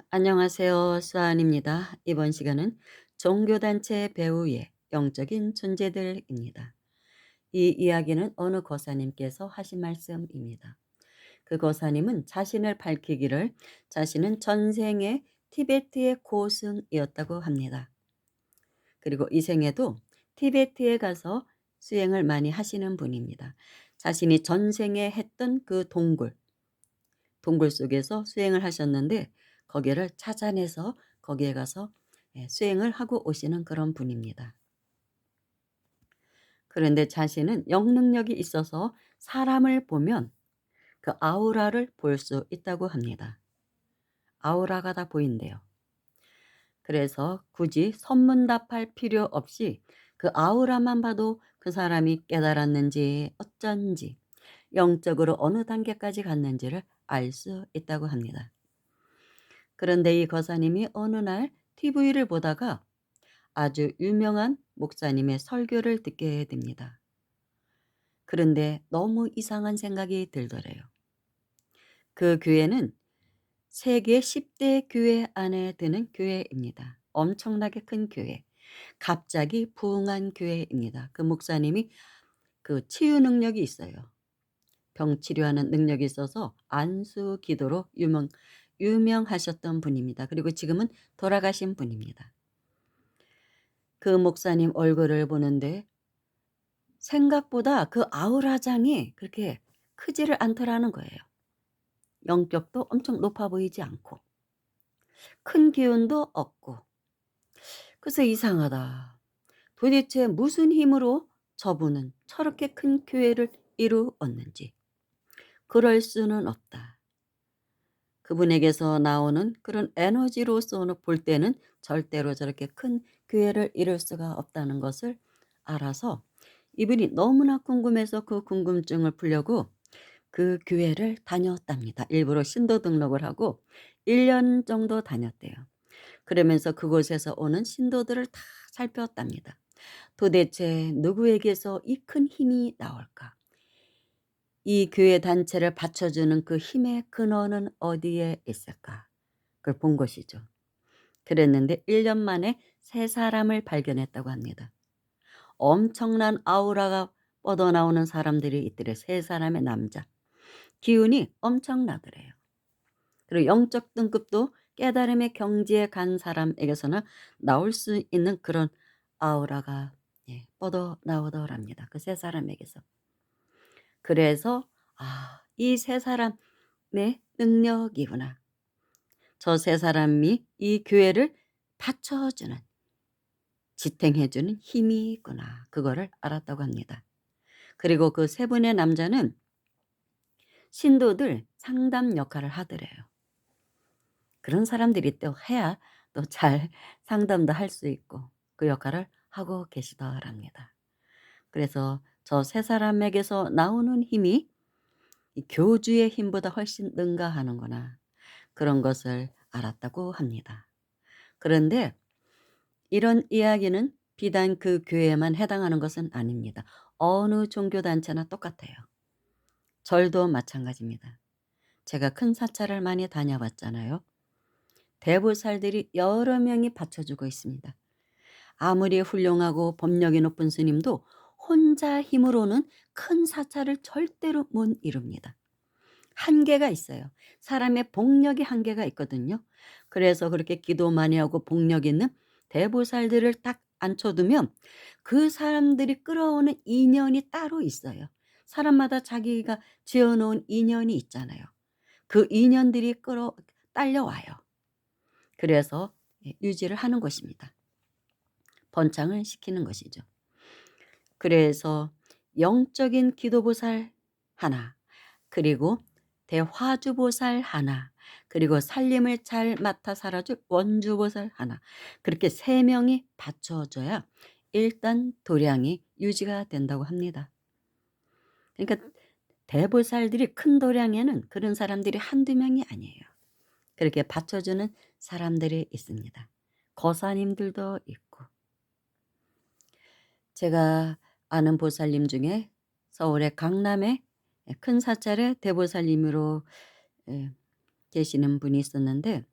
안녕하세요. 수아입니다. 이번 시간은 종교단체 배후의 영적인 존재들입니다. 이 이야기는 어느 거사님께서 하신 말씀입니다. 그 거사님은 자신을 밝히기를 자신은 전생에 티베트의 고승이었다고 합니다. 그리고 이 생에도 티베트에 가서 수행을 많이 하시는 분입니다. 자신이 전생에 했던 그 동굴 속에서 수행을 하셨는데 거기를 찾아내서 거기에 가서 수행을 하고 오시는 그런 분입니다. 그런데 자신은 영능력이 있어서 사람을 보면 그 아우라를 볼 수 있다고 합니다. 아우라가 다 보인대요. 그래서 굳이 선문답할 필요 없이 그 아우라만 봐도 그 사람이 깨달았는지 어쩐지 영적으로 어느 단계까지 갔는지를 알 수 있다고 합니다. 그런데 이 거사님이 어느 날 TV를 보다가 아주 유명한 목사님의 설교를 듣게 됩니다. 그런데 너무 이상한 생각이 들더래요. 그 교회는 세계 10대 교회 안에 드는 교회입니다. 엄청나게 큰 교회. 갑자기 부흥한 교회입니다. 그 목사님이 그 치유 능력이 있어요. 병 치료하는 능력이 있어서 안수 기도로 유명하셨던 분입니다. 그리고 지금은 돌아가신 분입니다. 그 목사님 얼굴을 보는데 생각보다 그 아우라장이 그렇게 크지를 않더라는 거예요. 영격도 엄청 높아 보이지 않고 큰 기운도 없고. 그래서 이상하다. 도대체 무슨 힘으로 저분은 저렇게 큰 교회를 이루었는지. 그럴 수는 없다. 그분에게서 나오는 그런 에너지로서 볼 때는 절대로 저렇게 큰 교회를 이룰 수가 없다는 것을 알아서 이분이 너무나 궁금해서 그 궁금증을 풀려고 그 교회를 다녔답니다. 일부러 신도 등록을 하고 1년 정도 다녔대요. 그러면서 그곳에서 오는 신도들을 다 살폈답니다. 도대체 누구에게서 이 큰 힘이 나올까? 이 교회 단체를 받쳐주는 그 힘의 근원은 어디에 있을까? 그걸 본 것이죠. 그랬는데 1년 만에 세 사람을 발견했다고 합니다. 엄청난 아우라가 뻗어나오는 사람들이 있더래. 세 사람의 남자. 기운이 엄청나더래요. 그리고 영적 등급도 깨달음의 경지에 간 사람에게서는 나올 수 있는 그런 아우라가 뻗어나오더랍니다. 그 세 사람에게서. 그래서 이 세 사람의 능력이구나. 저 세 사람이 이 교회를 받쳐주는 지탱해주는 힘이 있구나. 그거를 알았다고 합니다. 그리고 그 세 분의 남자는 신도들 상담 역할을 하더래요. 그런 사람들이 또 해야 또 잘 상담도 할 수 있고 그 역할을 하고 계시더랍니다. 그래서 저 세 사람에게서 나오는 힘이 이 교주의 힘보다 훨씬 능가하는구나. 그런 것을 알았다고 합니다. 그런데 이런 이야기는 비단 그 교회에만 해당하는 것은 아닙니다. 어느 종교단체나 똑같아요. 절도 마찬가지입니다. 제가 큰 사찰을 많이 다녀봤잖아요. 대보살들이 여러 명이 받쳐주고 있습니다. 아무리 훌륭하고 법력이 높은 스님도 혼자 힘으로는 큰 사찰을 절대로 못 이룹니다. 한계가 있어요. 사람의 복력이 한계가 있거든요. 그래서 그렇게 기도 많이 하고 복력 있는 대보살들을 딱 앉혀두면 그 사람들이 끌어오는 인연이 따로 있어요. 사람마다 자기가 지어놓은 인연이 있잖아요. 그 인연들이 딸려와요. 그래서 유지를 하는 것입니다. 번창을 시키는 것이죠. 그래서 영적인 기도보살 하나, 그리고 대화주보살 하나, 그리고 살림을 잘 맡아 살아줄 원주보살 하나, 그렇게 세 명이 받쳐줘야 일단 도량이 유지가 된다고 합니다. 그러니까 대보살들이 큰 도량에는 그런 사람들이 한두 명이 아니에요. 그렇게 받쳐주는 사람들이 있습니다. 거사님들도 있고. 제가 아는 보살님 중에 서울의 강남에 큰 사찰의 대보살님으로 계시는 분이 있었는데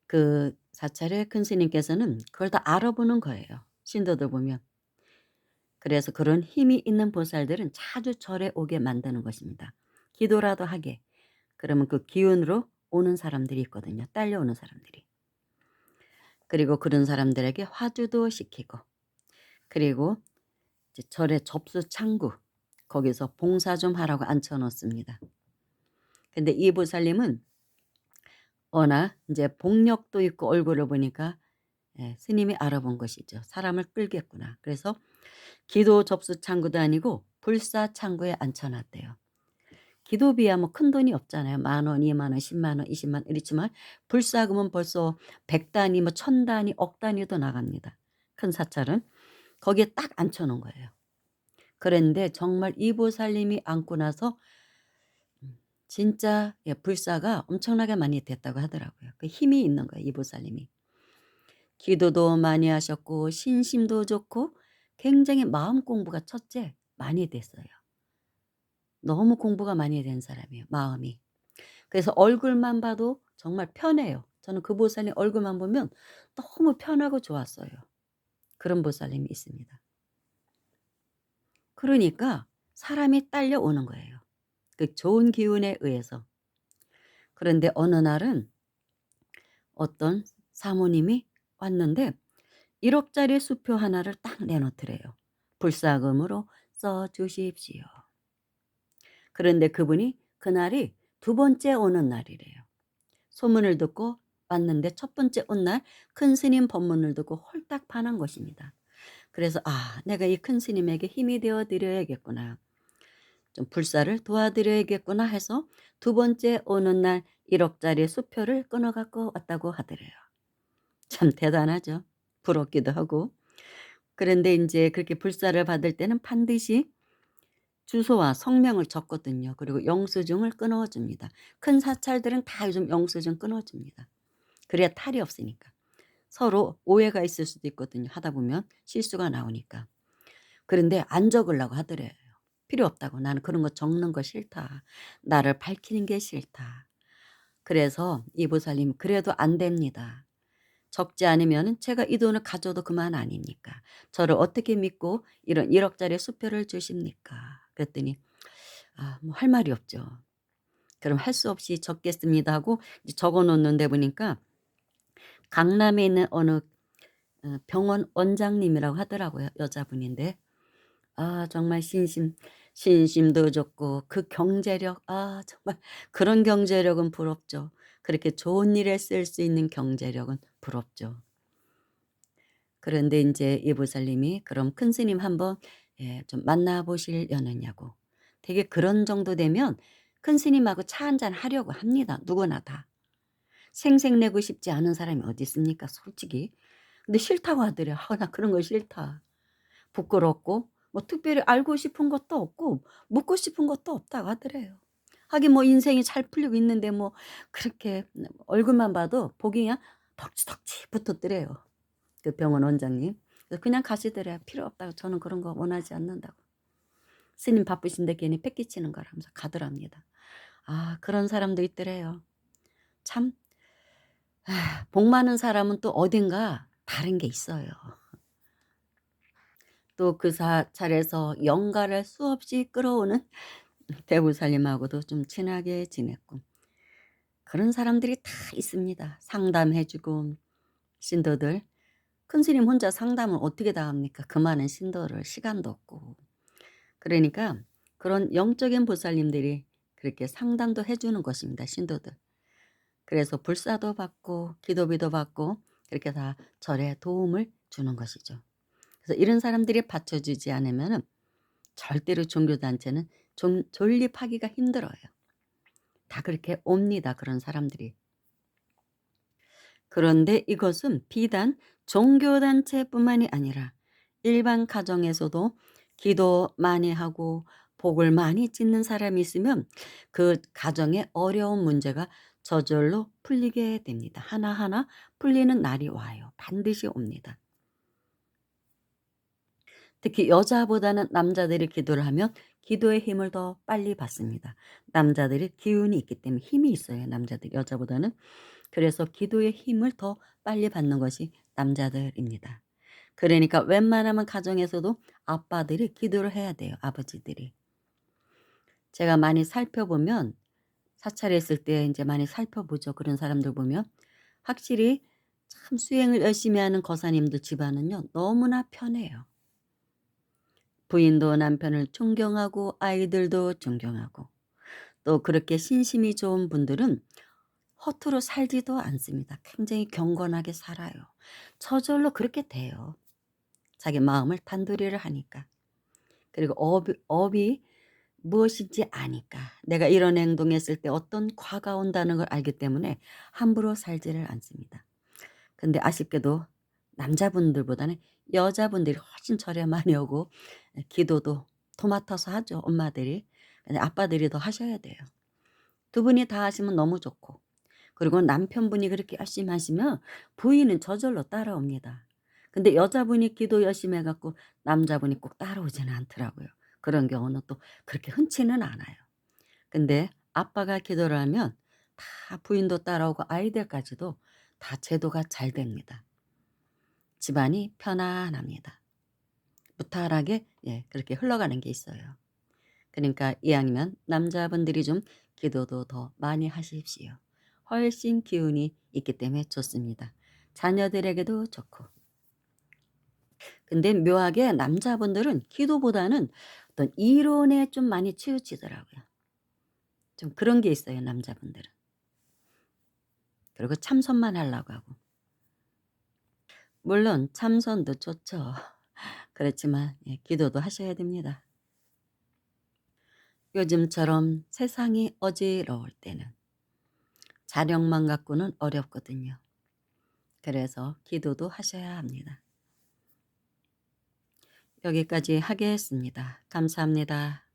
그 사찰의 큰 스님께서는 그걸 다 알아보는 거예요, 신도들 보면. 그래서 그런 힘이 있는 보살들은 자주 절에 오게 만드는 것입니다. 기도라도 하게. 그러면 그 기운으로 오는 사람들이 있거든요, 딸려오는 사람들이. 그리고 그런 사람들에게 화주도 시키고, 그리고 이제 절의 접수 창구 거기서 봉사 좀 하라고 앉혀 놓습니다. 근데 이 보살님은 워낙 이제 복력도 있고 얼굴을 보니까 스님이 알아본 것이죠. '사람을 끌겠구나.' 그래서 기도 접수 창구도 아니고 불사 창구에 앉혀 놨대요. 기도비야 뭐 큰돈이 없잖아요. 10,000원, 20,000원, 100,000원, 200,000원 이렇지만 불사금은 벌써 100 단위 뭐 1000 단위, 억 단위도 나갑니다, 큰 사찰은. 거기에 딱 앉혀 놓은 거예요. 그랬는데 정말 이 보살님이 앉고 나서 진짜 불사가 엄청나게 많이 됐다고 하더라고요. 그 힘이 있는 거예요, 이 보살님이. 기도도 많이 하셨고 신심도 좋고 굉장히 마음 공부가 첫째 많이 됐어요. 너무 공부가 많이 된 사람이에요, 마음이. 그래서 얼굴만 봐도 정말 편해요. 저는 그 보살님 얼굴만 보면 너무 편하고 좋았어요. 그런 보살님이 있습니다. 그러니까 사람이 딸려오는 거예요, 그 좋은 기운에 의해서. 그런데 어느 날은 어떤 사모님이 왔는데 1억짜리 수표 하나를 딱 내놓더래요. "불사금으로 써 주십시오." 그런데 그분이 그날이 두 번째 오는 날이래요. 소문을 듣고 왔는데 첫 번째 온 날 큰 스님 법문을 듣고 홀딱 반한 것입니다. 그래서 '아 내가 이 큰 스님에게 힘이 되어 드려야겠구나. 좀 불사를 도와드려야겠구나.' 해서 두 번째 오는 날 1억짜리 수표를 끊어 갖고 왔다고 하더래요. 참 대단하죠. 부럽기도 하고. 그런데 인제 그렇게 불사를 받을 때는 반드시 주소와 성명을 적거든요. 그리고 영수증을 끊어 줍니다. 큰 사찰들은 다 요즘 영수증 끊어 줍니다. 그래야 탈이 없으니까. 서로 오해가 있을 수도 있거든요, 하다 보면 실수가 나오니까. 그런데 안 적으려고 하더래요. 필요 없다고. "나는 그런 거 적는 거 싫다. 나를 밝히는 게 싫다." 그래서 이 보살님 "그래도 안 됩니다. 적지 않으면은 제가 이 돈을 가져도 그만 아닙니까? 저를 어떻게 믿고 이런 1억짜리 수표를 주십니까?" 그랬더니 뭐 할 말이 없죠. "그럼 할 수 없이 적겠습니다." 하고 이제 적어 놓는데 보니까 강남에 있는 어느 병원 원장님이라고 하더라고요, 여자분인데. 정말 신심도 좋고 그 경제력, 정말 그런 경제력은 부럽죠. 그렇게 좋은 일에 쓸 수 있는 경제력은 부럽죠. 그런데 인제 이 보살님이 "그럼 큰 스님 한번 좀 만나 보시려느냐."고. 되게 그런 정도 되면 큰 스님하고 차 한잔 하려고 합니다, 누구나 다. 생색내고 싶지 않은 사람이 어디 있습니까, 솔직히. 근데 싫다고 하더래요. 나 그런 거 싫다." 부끄럽고 뭐 특별히 알고 싶은 것도 없고 묻고 싶은 것도 없다고 하더래요. 하긴 뭐 인생이 잘 풀리고 있는데 뭐 그렇게 얼굴만 봐도 복이 그냥 덕지덕지 붙었더래요, 그 병원 원장님. 그래서 그냥 가시더래요. 필요 없다고. 저는 그런 거 원하지 않는다고. 스님 바쁘신데 괜히 패기치는 거라면서 가더랍니다. 그런 사람도 있더래요. 참 복 많은 사람은 또 어딘가 다른 게 있어요. 또 그 사찰에서 영가를 수없이 끌어오는 대보살님하고도 좀 친하게 지냈고 그런 사람들이 다 있습니다. 상담해 주고 신도들. 큰 스님 혼자 상담을 어떻게 다 합니까? 그 많은 신도를 시간도 없고. 그러니까 그런 영적인 보살님들이 그렇게 상담도 해 주는 것입니다, 신도들. 그래서 불사도 받고 기도비도 받고 그렇게 다 절에 도움을 주는 것이죠. 그래서 이런 사람들이 받쳐주지 않으면은 절대로 종교단체는 좀 존립하기가 힘들어요. 다 그렇게 옵니다, 그런 사람들이. 그런데 이것은 비단 종교단체뿐만이 아니라 일반 가정에서도 기도 많이 하고 복을 많이 짓는 사람이 있으면 그 가정의 어려운 문제가 저절로 풀리게 됩니다. 하나하나 풀리는 날이 와요. 반드시 옵니다. 특히 여자보다는 남자들이 기도를 하면 기도의 힘을 더 빨리 받습니다. 남자들이 기운이 있기 때문에 힘이 있어요, 남자들이 여자보다는. 그래서 기도의 힘을 더 빨리 받는 것이 남자들입니다. 그러니까 웬만하면 가정에서도 아빠들이 기도를 해야 돼요, 아버지들이. 제가 많이 살펴보면 사찰했을 때 이제 많이 살펴보죠. 그런 사람들 보면 확실히 참 수행을 열심히 하는 거사님들 집안은요 너무나 편해요. 부인도 남편을 존경하고 아이들도 존경하고 또 그렇게 신심이 좋은 분들은 허투루 살지도 않습니다. 굉장히 경건하게 살아요. 저절로 그렇게 돼요. 자기 마음을 단도리를 하니까. 그리고 업이 무엇인지 아니까. 내가 이런 행동했을 때 어떤 과가 온다는 걸 알기 때문에 함부로 살지를 않습니다. 근데 아쉽게도 남자분들보다는 여자분들이 훨씬 절에 많이 오고 기도도 도맡아서 하죠, 엄마들이. 근데 아빠들이 더 하셔야 돼요. 두 분이 다 하시면 너무 좋고. 그리고 남편분이 그렇게 열심히 하시면 부인은 저절로 따라옵니다. 근데 여자분이 기도 열심히 해 갖고 남자분이 꼭 따라오지는 않더라고요. 그런 경우는 또 그렇게 흔치는 않아요. 근데 아빠가 기도를 하면 다 부인도 따라오고 아이들까지도 다 제도가 잘 됩니다. 집안이 편안합니다. 무탈하게 그렇게 흘러가는 게 있어요. 그러니까 이왕이면 남자분들이 좀 기도도 더 많이 하십시오. 훨씬 기운이 있기 때문에 좋습니다. 자녀들에게도 좋고. 근데 묘하게 남자분들은 기도보다는 어떤 이론에 좀 많이 치우치더라고요. 좀 그런 게 있어요, 남자분들은. 그리고 참선만 하려고 하고. 물론 참선도 좋죠. 그렇지만 기도도 하셔야 됩니다. 요즘처럼 세상이 어지러울 때는 자력만 갖고는 어렵거든요. 그래서 기도도 하셔야 합니다. 여기까지 하겠습니다. 감사합니다.